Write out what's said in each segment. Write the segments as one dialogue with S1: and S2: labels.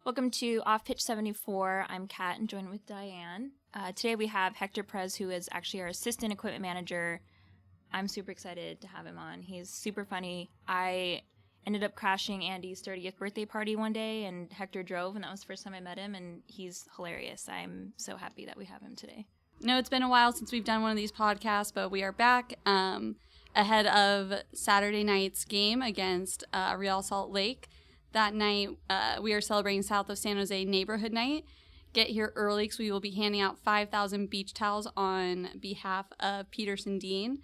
S1: Welcome to Off Pitch 74. I'm Kat and joined with Diane. Today we have Hector Perez, who is actually our assistant equipment manager. I'm super excited to have him on. He's super funny. I ended up crashing Andy's 30th birthday party one day, and Hector drove, and that was the first time I met him, and he's hilarious. I'm so happy that we have him today.
S2: No, it's been a while since we've done one of these podcasts, but we are back ahead of Saturday night's game against Real Salt Lake. That night, we are celebrating South of San Jose Neighborhood Night. Get here early because we will be handing out 5,000 beach towels on behalf of Peterson Dean.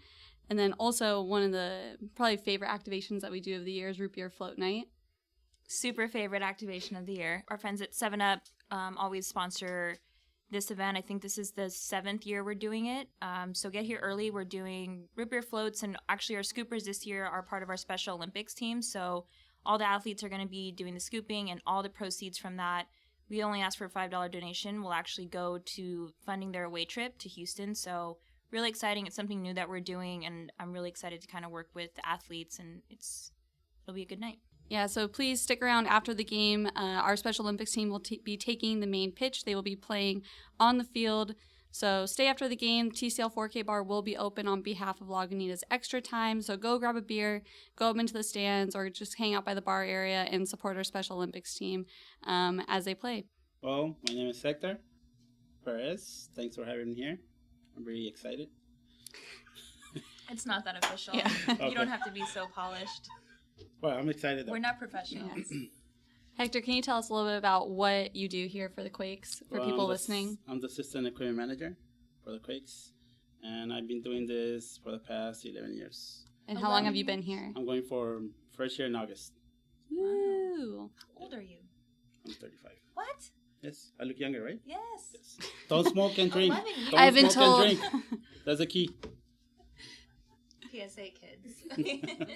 S2: And then also one of the probably favorite activations that we do of the year is Root Beer Float Night.
S1: Super favorite activation of the year. Our friends at 7-Up always sponsor this event. I think this is the 7th year we're doing it. So get here early. We're doing root beer floats, and actually our scoopers this year are part of our Special Olympics team. So all the athletes are going to be doing the scooping, and all the proceeds from that, we only ask for a $5 donation, will actually go to funding their away trip to Houston. So really exciting. It's something new that we're doing, and I'm really excited to kind of work with the athletes, and it'll be a good night.
S2: Yeah, so please stick around after the game. Our Special Olympics team will be taking the main pitch. They will be playing on the field. So stay after the game. TCL 4K bar will be open on behalf of Lagunitas Extra Time. So go grab a beer, go up into the stands, or just hang out by the bar area and support our Special Olympics team as they play.
S3: Well, my name is Hector Perez. Thanks for having me here. I'm really excited.
S1: It's not that official.
S2: Yeah.
S3: Okay.
S1: You don't have to be so polished.
S3: Well, I'm excited though.
S1: We're not professionals.
S2: Hector, can you tell us a little bit about what you do here for the Quakes, for people listening?
S3: I'm the assistant equipment manager for the Quakes, and I've been doing this for the past 11 years.
S2: And how long have you been here?
S3: I'm going for first year in August.
S2: Woo!
S1: How old are you?
S3: I'm 35.
S1: What?
S3: Yes, I look younger, right?
S1: Yes.
S3: Yes. Don't smoke and drink.
S1: 11 years.
S3: Don't
S2: I've been
S3: smoke
S2: told.
S3: and drink. That's the key.
S1: PSA kids.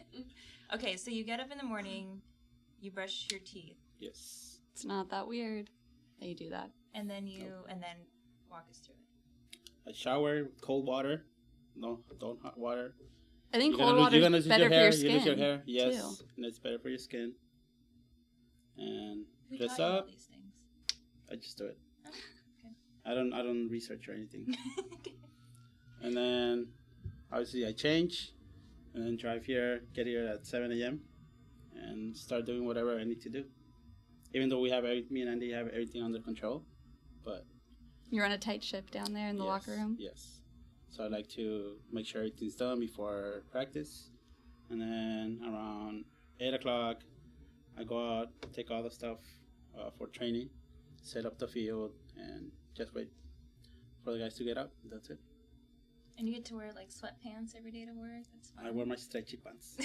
S1: Okay, so you get up in the morning, you brush your teeth,
S3: Yes.
S2: It's not that weird that you do that.
S1: and then walk us through it.
S3: I shower with cold water. No, don't hot water.
S2: I think
S3: You're
S2: cold
S3: gonna
S2: water
S3: lose
S2: is better for your skin.
S3: You lose your hair. Yes,
S2: too.
S3: and it's better for your skin. And
S1: Who
S3: dress
S1: taught you all
S3: up.
S1: these things?
S3: I just do it.
S1: Oh, okay.
S3: I don't research or anything. And then obviously I change and then drive here, get here at 7 a.m. and start doing whatever I need to do. Even though me and Andy have everything under control, but
S2: You're on a tight ship down there in the locker room?
S3: Yes. So I like to make sure everything's done before practice. And then around 8 o'clock, I go out, take all the stuff for training, set up the field, and just wait for the guys to get up. That's it.
S1: And you get to wear like sweatpants every day to work? That's fun.
S3: I wear my stretchy pants.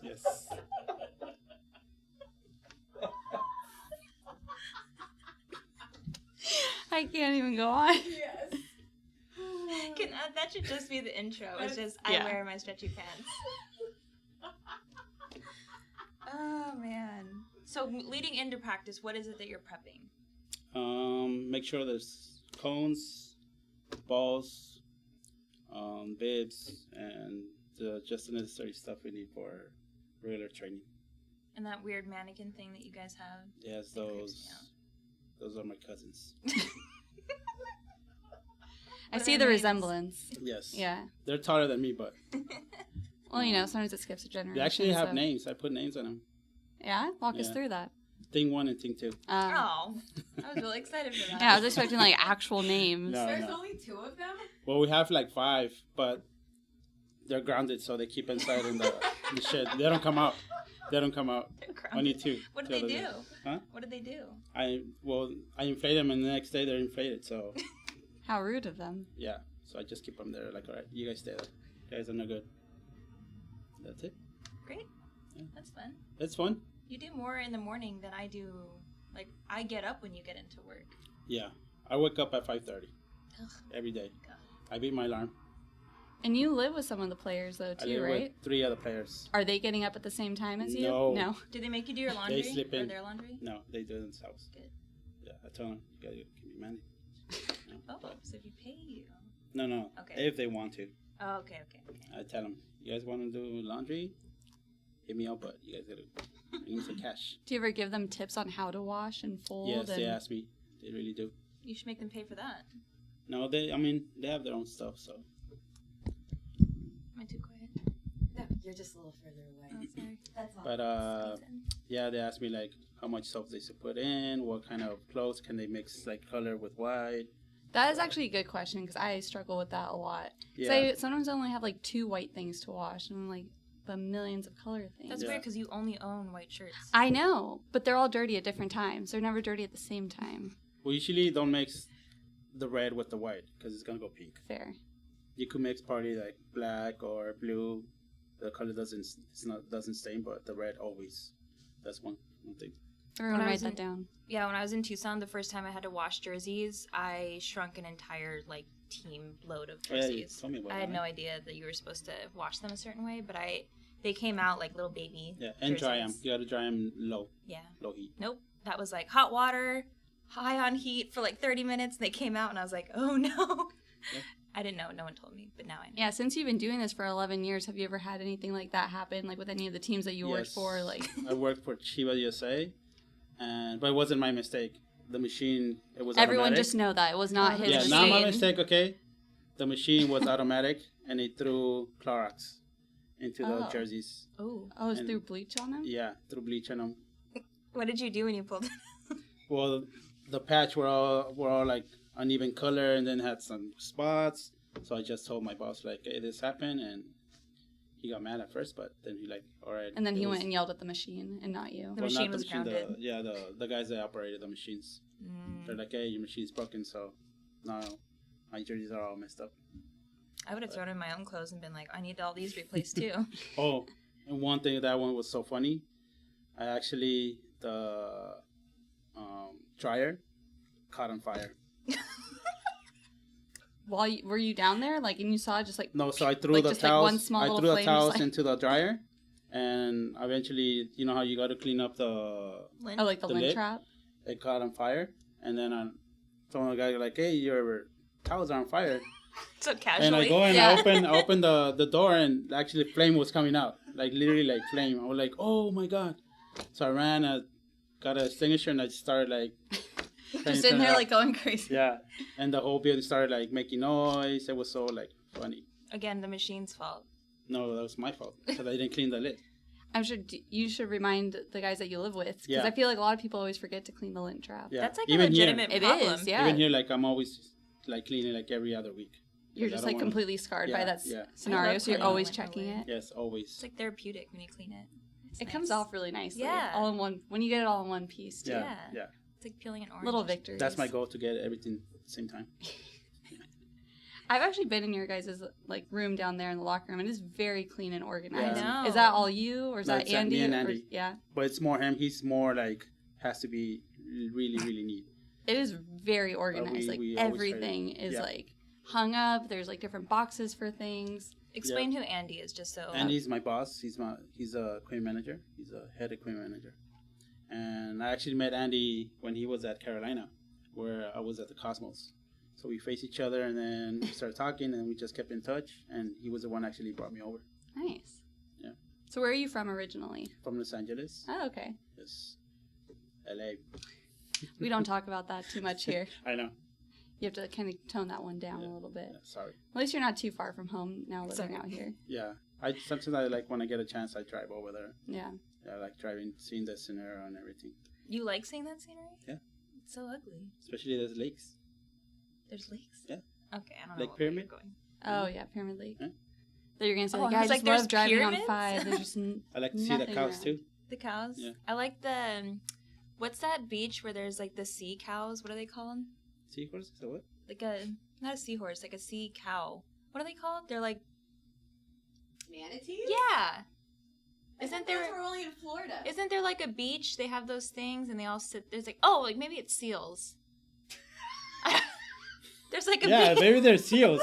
S3: Yes.
S2: I can't even go on.
S1: Yes. That should just be the intro. It's just,
S2: Yeah.
S1: I wear my stretchy pants. Oh, man. So leading into practice, what is it that you're prepping?
S3: Make sure there's cones, balls, bibs, and just the necessary stuff we need for regular training.
S1: And that weird mannequin thing that you guys have?
S3: Yes,
S1: It creeps me out.
S3: those are my cousins.
S2: I
S1: What
S2: see
S1: are
S2: the
S1: their names?
S2: resemblance.
S3: Yes.
S2: Yeah.
S3: They're taller than me, but
S2: Well, sometimes it skips a generation.
S3: they actually have
S2: so-
S3: names. I put names on them.
S2: Yeah? Walk us
S3: Yeah.
S2: through that.
S3: Thing 1 and Thing 2.
S1: Oh, I was really excited for that.
S2: Yeah, I was expecting like actual names.
S3: No,
S4: There's
S3: no.
S4: only 2 of them?
S3: Well, we have like 5, but they're grounded, so they keep inside in the shed. They don't come out. Only 2.
S1: What did they do?
S3: Huh?
S1: What did they do?
S3: I inflate them, and the next day they're inflated. So
S2: How rude of them.
S3: yeah, so I just keep them there. Like, all right, you guys stay there. You guys are no good. That's it.
S1: Great.
S3: Yeah.
S1: That's fun.
S3: It's fun.
S1: You do more in the morning than I do. Like, I get up when you get into work.
S3: Yeah, I wake up at 5:30
S1: Ugh.
S3: every day.
S1: God.
S3: I beat my alarm.
S2: And you live with some of the players though
S3: I
S2: too,
S3: live
S2: right?
S3: with 3 other players.
S2: Are they getting up at the same time as you?
S3: No.
S1: Do they make you do your laundry?
S3: sleep
S1: Or
S3: in.
S1: their laundry?
S3: No, they do it themselves.
S1: Good.
S3: Yeah, I tell them you guys can be managed.
S1: Oh, so if you pay you.
S3: No.
S1: Okay.
S3: If they want to,
S1: Oh, okay.
S3: I tell them, you guys want to do laundry? Hit me up, but you guys gotta I can say cash.
S2: Do you ever give them tips on how to wash and fold?
S3: Yes, they ask me. They really do.
S1: You should make them pay for that.
S3: No, they have their own stuff, so.
S1: Am I too quiet?
S4: No, you're just a little further away.
S1: Oh, sorry.
S4: That's all.
S3: But, yeah, they ask me, like, how much soap they should put in, what kind of clothes can they mix, like, color with white.
S2: That is actually a good question because I struggle with that a lot.
S3: Yeah.
S2: So I sometimes only have like 2 white things to wash and I'm like, but millions of color things.
S1: That's weird because you only own white shirts.
S2: I know, but they're all dirty at different times. They're never dirty at the same time.
S3: We usually don't mix the red with the white because it's going to go pink.
S2: Fair.
S3: You could mix probably like black or blue. The color doesn't stain, but the red always. That's one thing.
S2: Everyone
S1: When I
S2: write
S1: was
S2: that
S1: in-
S2: down.
S1: Yeah, when I was in Tucson, the first time I had to wash jerseys, I shrunk an entire like team load of
S3: Oh, yeah, you
S1: jerseys.
S3: told me about
S1: I had
S3: that.
S1: no idea that you were supposed to wash them a certain way, but they came out like little baby.
S3: Yeah, and dry them.
S1: jerseys.
S3: You got to dry them low
S1: Yeah.
S3: heat.
S1: Nope. That was like hot water, high on heat for like 30 minutes. And they came out, and I was like, oh no.
S3: Yeah.
S1: I didn't know. No one told me, but now I know.
S2: Yeah, since you've been doing this for 11 years, have you ever had anything like that happen, like with any of the teams that you worked
S3: Yes.
S2: for? Like,
S3: I worked for Chivas USA, but it wasn't my mistake. The machine, it was
S2: everyone
S3: automatic.
S2: just know that it was not his
S3: Yeah,
S2: machine.
S3: not my mistake, okay? The machine was automatic, and it threw Clorox into the
S2: Oh.
S3: jerseys.
S1: Oh.
S2: Oh, it was
S3: And-
S2: through bleach on them?
S3: Yeah, threw bleach on them.
S1: What did you do when you pulled it?
S3: Well, the patch were all like uneven color, and then had some spots. So I just told my boss like, "Hey, this happened," and he got mad at first, but then he like, "All right."
S2: And then
S3: it
S2: he
S3: was-
S2: went and yelled at the machine and not you.
S1: The
S3: well,
S1: machine
S3: not
S1: was grounded.
S3: The guys that operated the machines. They're like, "Hey, your machine's broken, so now my jerseys are all messed up."
S1: I would have thrown in my own clothes and been like, I need all these replaced too.
S3: Oh, and one thing, that one was so funny. I actually, the dryer caught on fire.
S2: Were you down there, like, and you saw just like
S3: No, so I threw
S2: Like,
S3: the
S2: just, like,
S3: towels.
S2: one small
S3: I
S2: little
S3: threw the
S2: flame,
S3: towels
S2: just, like-
S3: into the dryer, and eventually, you know how you got to clean up the.
S1: Lynn?
S2: oh, like the
S3: the
S2: lint
S3: lid?
S2: trap?
S3: It caught on fire, and then some of the guys were like, "Hey, your towels are on fire."
S1: So
S3: And
S1: casually.
S3: I go and
S2: Yeah.
S3: I open the door, and actually flame was coming out, like literally like flame. I was like, "Oh my god!" So I ran, got a extinguisher, and I started like trying to
S2: Just in
S3: turn
S2: there
S3: it
S2: like going crazy.
S3: yeah, and the whole building started like making noise. It was so like funny.
S1: Again, the machine's fault.
S3: No, that was my fault because I didn't clean the lid.
S2: I'm sure you should remind the guys that you live with because
S3: Yeah.
S2: I feel like a lot of people always forget to clean the lint trap.
S3: Yeah,
S1: That's like
S3: even
S1: a legitimate
S2: It
S1: problem.
S2: is, yeah.
S3: Here, even here, like I'm always like cleaning like every other week.
S2: You're
S3: I
S2: just
S3: don't
S2: like
S3: wanna-
S2: completely scarred by
S3: Yeah,
S2: that
S3: yeah.
S2: scenario,
S1: I love
S2: so you're
S1: cleaning
S2: always
S1: lint
S2: checking
S1: away.
S2: it.
S3: Yes, always.
S1: It's like therapeutic when you clean it. It's
S2: It
S1: nice.
S2: comes off really nicely.
S1: Yeah.
S2: All in one. When you get it all in one piece, too.
S3: Yeah,
S1: Yeah.
S3: yeah.
S1: It's like peeling an orange.
S2: Little victories.
S3: That's my goal, to get everything at the same time.
S2: I've actually been in your guys' like room down there in the locker room. It is very clean and organized.
S3: Yeah.
S1: I know.
S2: Is that all you or is
S3: No,
S2: that
S3: it's
S2: Andy?
S3: me and
S2: or-
S3: Andy.
S2: yeah.
S3: But it's more him. He's more like has to be really, really neat.
S2: It is very organized.
S3: we
S2: like
S3: always try to-
S2: everything is
S3: yeah.
S2: like hung up. There's like different boxes for things.
S1: Explain who Andy is, just so.
S3: And he's my boss. He's a equipment manager. He's a head equipment manager. And I actually met Andy when he was at Carolina, where I was at the Cosmos. So we faced each other, and then we started talking, and we just kept in touch. And he was the one actually brought me over
S2: Nice.
S3: Yeah.
S2: So where are you from originally?
S3: from Los Angeles.
S2: Oh, okay.
S3: Yes, LA.
S2: We don't talk about that too much here.
S3: I know.
S2: You have to kind of tone that one down a little bit.
S3: Yeah, sorry.
S2: At least you're not too far from home now living
S1: okay.
S2: out here.
S3: Yeah, sometimes I like when I get a chance, I drive over there.
S2: Yeah.
S3: Yeah, I like driving, seeing the scenario and everything.
S1: You like seeing that scenery?
S3: Yeah.
S1: It's so ugly.
S3: Especially there's lakes.
S1: There's lakes?
S3: Yeah.
S1: Okay, I don't know
S3: Lake
S1: what way you're
S3: Pyramid?
S1: going.
S2: Oh, yeah, Pyramid Lake.
S3: Yeah.
S2: That you're gonna say,
S1: Oh,
S2: like,
S1: I
S2: I
S1: was
S2: just
S1: like, there's
S2: love driving
S1: pyramids?
S2: on 5. There's just
S3: I like to see the
S2: nothing
S3: cows
S2: around.
S3: too.
S1: The cows?
S3: Yeah.
S1: I like the. What's that beach where there's like the sea cows? What are they called?
S3: Seahorses or what?
S1: Like a. Not a seahorse, like a sea cow. What are they called? They're like.
S4: Manatees?
S1: Yeah!
S4: I
S1: Isn't
S4: thought
S1: there-
S4: those were only in Florida?
S1: Isn't there like a beach? They have those things and they all sit. There's like. Oh, like maybe it's seals. There's like a
S3: Yeah,
S1: beach.
S3: maybe they're seals.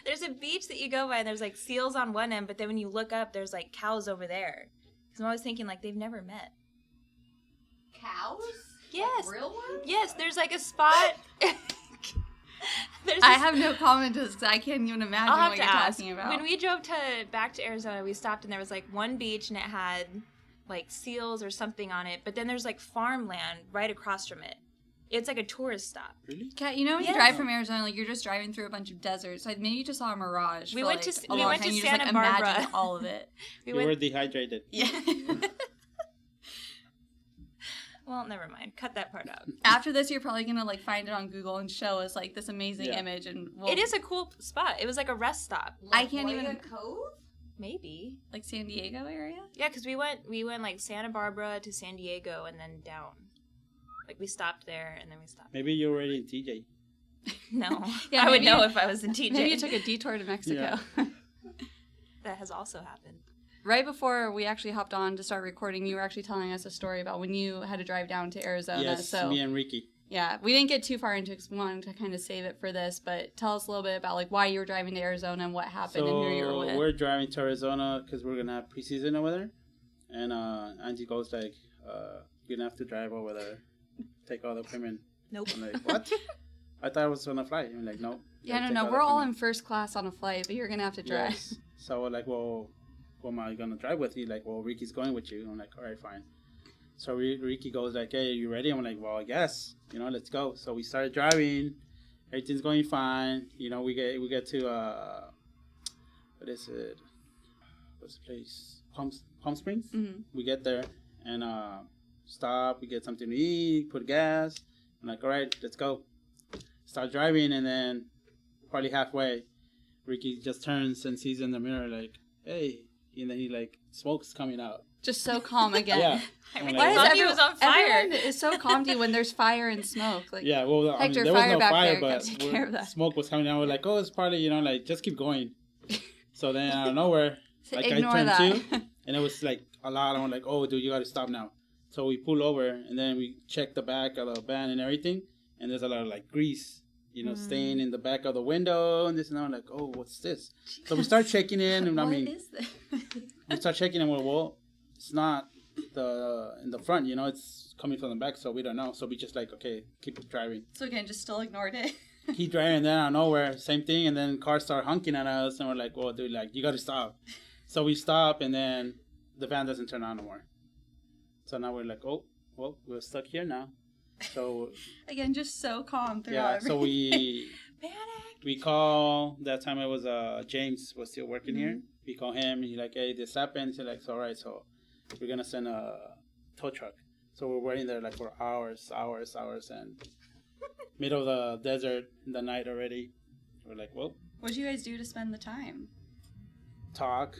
S1: There's a beach that you go by and there's like seals on one end, but then when you look up, there's like cows over there. Because I'm always thinking like they've never met.
S4: Cows?
S1: Yes.
S4: Like real ones?
S1: Yes, there's like a spot. There's
S2: I
S1: this-
S2: have no comment to this because I can't even imagine
S1: I'll have
S2: what
S1: to
S2: you're
S1: ask.
S2: talking about.
S1: When we drove back to Arizona, we stopped and there was like one beach and it had like seals or something on it, but then there's like farmland right across from it. It's like a tourist stop.
S3: Really?
S2: Kat, you know when you
S1: Yeah.
S2: drive from Arizona, like you're just driving through a bunch of deserts. Like maybe you just saw a mirage.
S1: We
S2: for,
S1: went
S2: like,
S1: to-
S2: a
S1: we
S2: long
S1: went to
S2: time. You
S1: Santa
S2: just, like,
S1: Barbara.
S2: imagine all of it.
S1: We
S3: You
S1: went.
S3: were dehydrated.
S2: Yeah.
S1: Well, never mind. Cut that part out.
S2: After this, you're probably gonna like find it on Google and show us like this amazing
S3: Yeah.
S2: image, and we'll,
S1: It is a cool spot. It was like a rest stop.
S2: I can't
S4: Hoya
S2: even
S4: Cove?
S1: Maybe.
S2: like San Diego area.
S1: Yeah, because we went like Santa Barbara to San Diego and then down. Like we stopped there and then we stopped.
S3: Maybe you're already in TJ.
S1: No,
S2: Yeah,
S1: I would
S2: maybe
S1: know
S2: you-
S1: if I was in TJ.
S2: Maybe you took a detour to Mexico.
S3: Yeah.
S1: That has also happened.
S2: Right before we actually hopped on to start recording, you were actually telling us a story about when you had to drive down to Arizona.
S3: Yes,
S2: So
S3: me and Ricky.
S2: yeah, we didn't get too far into it because we wanted to kind of save it for this. But tell us a little bit about like why you were driving to Arizona and what happened and who you were with.
S3: We're driving to Arizona because we're gonna have preseason over there, and Angie goes like, "You're gonna have to drive over there, take all the equipment."
S1: Nope.
S3: I'm like, "What?" I thought I was on a flight. I'm like, "No."
S2: Yeah, no, we're all in first class on a flight, but you're gonna have to drive.
S3: Yes. So we're like, "Well, who am I gonna drive with?" He's like, "Well, Ricky's going with you." I'm like, "All right, fine." So Ricky goes like, "Hey, are you ready?" I'm like, "Well, I guess. Let's go." So we started driving. Everything's going fine. We get to what is it? What's the place? Palm Springs.
S2: Mm-hmm.
S3: We get there and stop. We get something to eat. Put gas. I'm like, "All right, let's go." Start driving, and then probably halfway, Ricky just turns and sees in the mirror like, "Hey," and then he like smoke's coming out.
S2: Just so calm again.
S3: Yeah.
S1: I
S3: I'm
S1: mean,
S3: like,
S1: I thought he was on fire.
S2: Everyone is so calm to you when there's fire and smoke. Like,
S3: Yeah, well,
S2: Hector,
S3: there was
S2: fire
S3: no
S2: back
S3: fire,
S2: there, gotta
S3: but
S2: take care of that.
S3: smoke was coming out. We're like, "Oh, it's probably, like, just keep going." So then out of nowhere,
S2: so
S3: like,
S2: ignore
S3: I turned
S2: that.
S3: to, and it was like a lot. I'm like, "Oh, dude, you gotta stop now." So we pull over, and then we check the back of the van and everything, and there's a lot of like grease, staying in the back of the window and this and that. I'm like, "Oh, what's this?" So we start checking in, and
S2: What is this?
S3: we start checking, and we're, well, it's not in the front, it's coming from the back, so we don't know. So we just like, okay, keep driving.
S2: So again, just still ignored it.
S3: Keep driving, and then out of nowhere, same thing, and then cars start honking at us, and we're like, "Oh, dude, like, you gotta stop." So we stop, and then the van doesn't turn on no more. So now we're like, "Oh, well, we're stuck here now." So
S2: Again, just so calm throughout
S3: yeah, so
S2: everything.
S3: we call, that time it was James was still working here.
S2: Mm-hmm.
S3: We call him, and he's like, "Hey, this happened." He's like, "All right, so we're gonna send a tow truck." So we're waiting there like for hours, and middle of the desert in the night already. We're like, "Well,
S2: What did you guys do to spend the time?
S3: talk,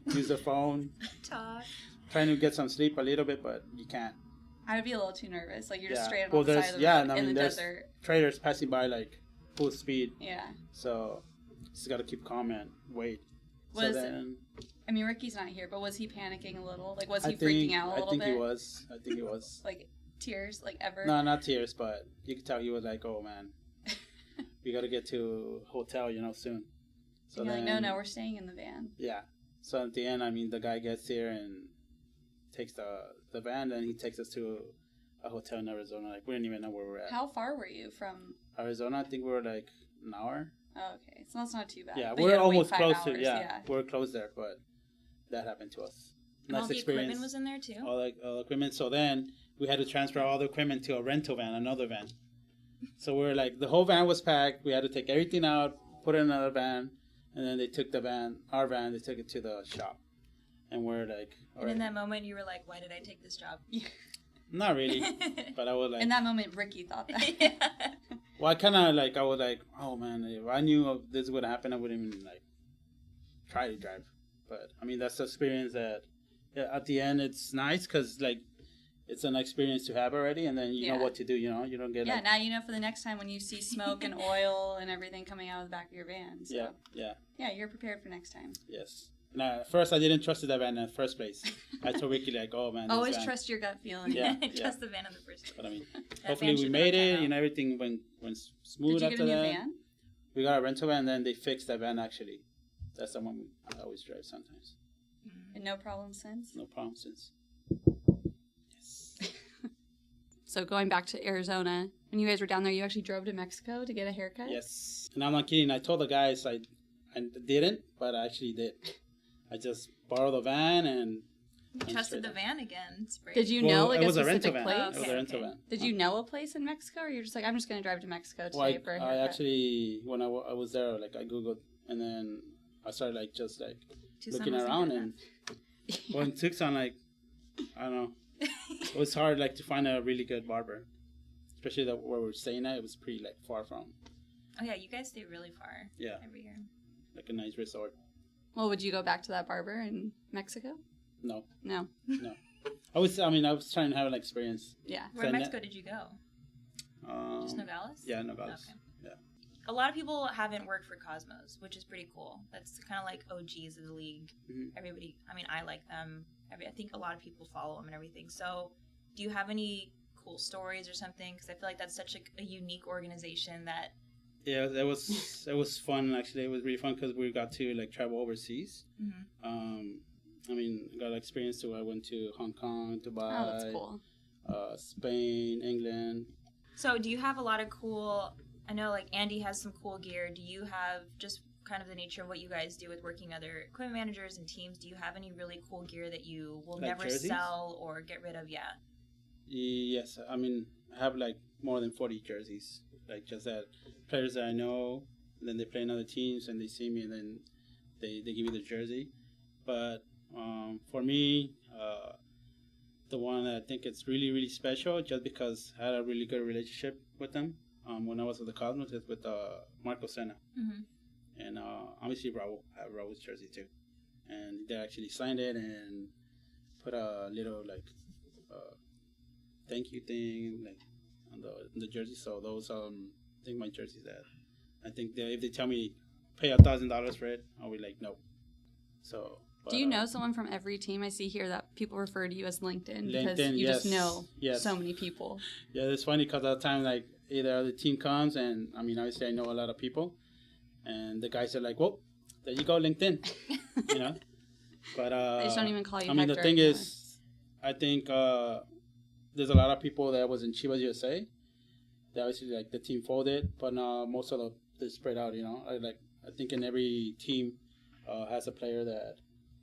S3: use the phone,
S1: Talk.
S3: trying to get some sleep a little bit, but you can't."
S2: I would be a little too nervous. Like you're just
S3: Yeah.
S2: straight
S3: Well,
S2: on the
S3: there's-
S2: side of the
S3: yeah,
S2: road
S3: and I
S2: in
S3: mean,
S2: the
S3: there's-
S2: desert.
S3: Trailers passing by like full speed,
S2: Yeah.
S3: so just gotta keep calm and wait.
S2: Was-
S3: so then
S2: I mean, Ricky's not here, but was he panicking a little? Like, was
S3: I
S2: he
S3: think
S2: freaking out a little
S3: I think
S2: bit?
S3: he was. I think he was.
S2: Like tears, like ever.
S3: No, not tears, but you could tell he was like, "Oh man, we gotta get to hotel, soon." So
S2: And you're
S3: then,
S2: like, no, we're staying in the van.
S3: yeah. So at the end, I mean, the guy gets here and takes the van, and he takes us to a hotel in Arizona. Like, we didn't even know where we're at.
S2: How far were you from?
S3: Arizona, I think we were like an hour.
S2: Oh, okay, so that's not too bad.
S3: Yeah,
S2: But you
S3: we're
S2: had to wait
S3: almost
S2: 5
S3: close
S2: hours,
S3: to. Yeah, we're close there, but that happened to us.
S1: All
S3: Nice
S1: the
S3: experience.
S1: equipment was in there too.
S3: All the equipment. So then we had to transfer all the equipment to a rental van, another van. So we're like, the whole van was packed. We had to take everything out, put it in another van, and then they took our van, they took it to the shop. And we're like, all
S1: And in
S3: right.
S1: that moment, you were like, "Why did I take this job?"
S3: Not really, but I was like,
S2: In that moment, Ricky thought that.
S1: Yeah.
S3: well, I was like, oh man, if I knew this would happen, I wouldn't even like try to drive. But I mean, that's the experience that, yeah, at the end, it's nice because like it's an experience to have already, and then you know
S2: Yeah.
S3: what to do. You don't get
S2: Yeah,
S3: like,
S2: now you know for the next time when you see smoke and oil and everything coming out of the back of your van. So.
S3: yeah,
S2: Yeah, you're prepared for next time.
S3: yes. Now, at first, I didn't trust that van in the first place. I told Ricky like, oh man, this
S2: Always
S3: van.
S2: trust your gut feeling.
S3: Yeah,
S1: Just the van in the first place.
S3: But I mean,
S1: That
S3: hopefully
S1: van
S3: we
S1: should've
S3: made
S1: been
S3: it.
S1: cut out.
S3: Everything went smooth
S2: Did you get
S3: after
S2: a new
S3: that.
S2: van?
S3: We got a rental van, and then they fixed that van actually. That's the one I always drive sometimes.
S2: And no problem since?
S3: No problem since. Yes.
S2: So going back to Arizona, when you guys were down there, you actually drove to Mexico to get a haircut?
S3: Yes. And I'm not kidding. I told the guys I didn't, but I actually did. I just borrowed the van and Went
S1: Trusted
S3: straight
S1: the
S3: there.
S1: van again. It's great.
S2: Did you
S3: Well,
S2: know like
S3: it was a
S2: specific
S3: rental van.
S2: place?
S3: It was
S1: Okay,
S3: a rental
S1: okay.
S3: van.
S2: Did you know a place in Mexico, or you're just like, I'm just going to drive to Mexico today
S3: Well,
S2: for a
S3: I
S2: haircut?
S3: actually, when I was there, like I googled, and then I started like just like
S1: Tucson
S3: looking
S1: wasn't
S3: around,
S1: good
S3: and well, in Tucson, like I don't know, it was hard like to find a really good barber, especially that where we're staying at. It was pretty like far from,
S1: Oh yeah, you guys stay really far.
S3: Yeah.
S1: Every year.
S3: like a nice resort.
S2: Well, would you go back to that barber in Mexico?
S3: No,
S2: No.
S3: I was trying to have an experience.
S2: Yeah.
S1: Where in
S3: So
S1: Mexico did you go? Just Nogales?
S3: Yeah, Nogales.
S1: Okay.
S3: Yeah.
S1: A lot of people haven't worked for Cosmos, which is pretty cool. That's kind of like OGs of the league.
S3: Mhm.
S1: Everybody, I mean, I like them. I think a lot of people follow them and everything. So, do you have any cool stories or something? Because I feel like that's such a unique organization that.
S3: Yeah, it was fun actually. It was really fun because we got to like travel overseas.
S1: Mhm.
S3: I mean, I got experience too. I went to Hong Kong, Dubai,
S2: Oh, that's cool.
S3: Spain, England.
S1: So, do you have a lot of cool? I know, like Andy has some cool gear. Do you have just kind of the nature of what you guys do with working other equipment managers and teams? Do you have any really cool gear that you will
S3: Like
S1: never
S3: jerseys?
S1: sell or get rid of? Yeah.
S3: Yes, I mean, I have like more than 40 jerseys. Like just that players that I know, and then they play in other teams and they see me and then they give me the jersey. But for me, the one that I think it's really, really special just because I had a really good relationship with them when I was with the Cosmos is with Marco Senna.
S1: Mm-hmm.
S3: And obviously Raul, I have Raul's jersey too. And they actually signed it and put a little like thank you thing like on the jersey. So those I think my jerseys that I think if they tell me pay $1,000 for it, I'll be like no. So
S2: Do you know someone from every team? I see here that people refer to you as LinkedIn because
S3: LinkedIn,
S2: you just
S3: yes,
S2: know
S3: yes.
S2: so many people.
S3: Yeah, it's funny because at the time like either the team comes and I mean obviously I know a lot of people and the guys are like, well, there you go, LinkedIn. You know? But
S2: They just don't even call you
S3: I mean
S2: Hector
S3: the thing
S2: anymore.
S3: is I think there's a lot of people that was in Chivas USA. They obviously like the team folded, but most of they spread out. You know, I think in every team has a player that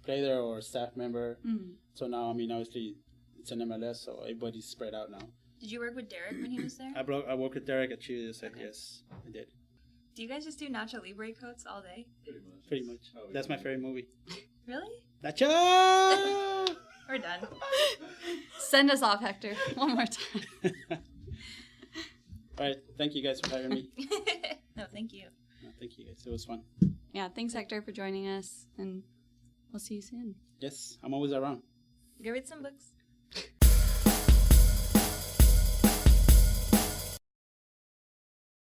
S3: play there or a staff member.
S2: Mhm.
S3: So now I mean obviously it's an MLS, so everybody's spread out now.
S1: Did you work with Derek when he was there?
S3: I worked with Derek at Chivas USA.
S1: Okay.
S3: Yes, I did.
S1: Do you guys just do Nacho Libre coats all day?
S3: Pretty much. That's my favorite movie.
S1: Really?
S3: Nacho.
S1: We're done.
S2: Send us off, Hector, one more time.
S3: All right. Thank you guys for having me.
S1: No, thank you.
S3: No, thank you guys. It was fun.
S2: Yeah, thanks, Hector, for joining us, and we'll see you soon.
S3: Yes, I'm always around.
S1: Go read some books.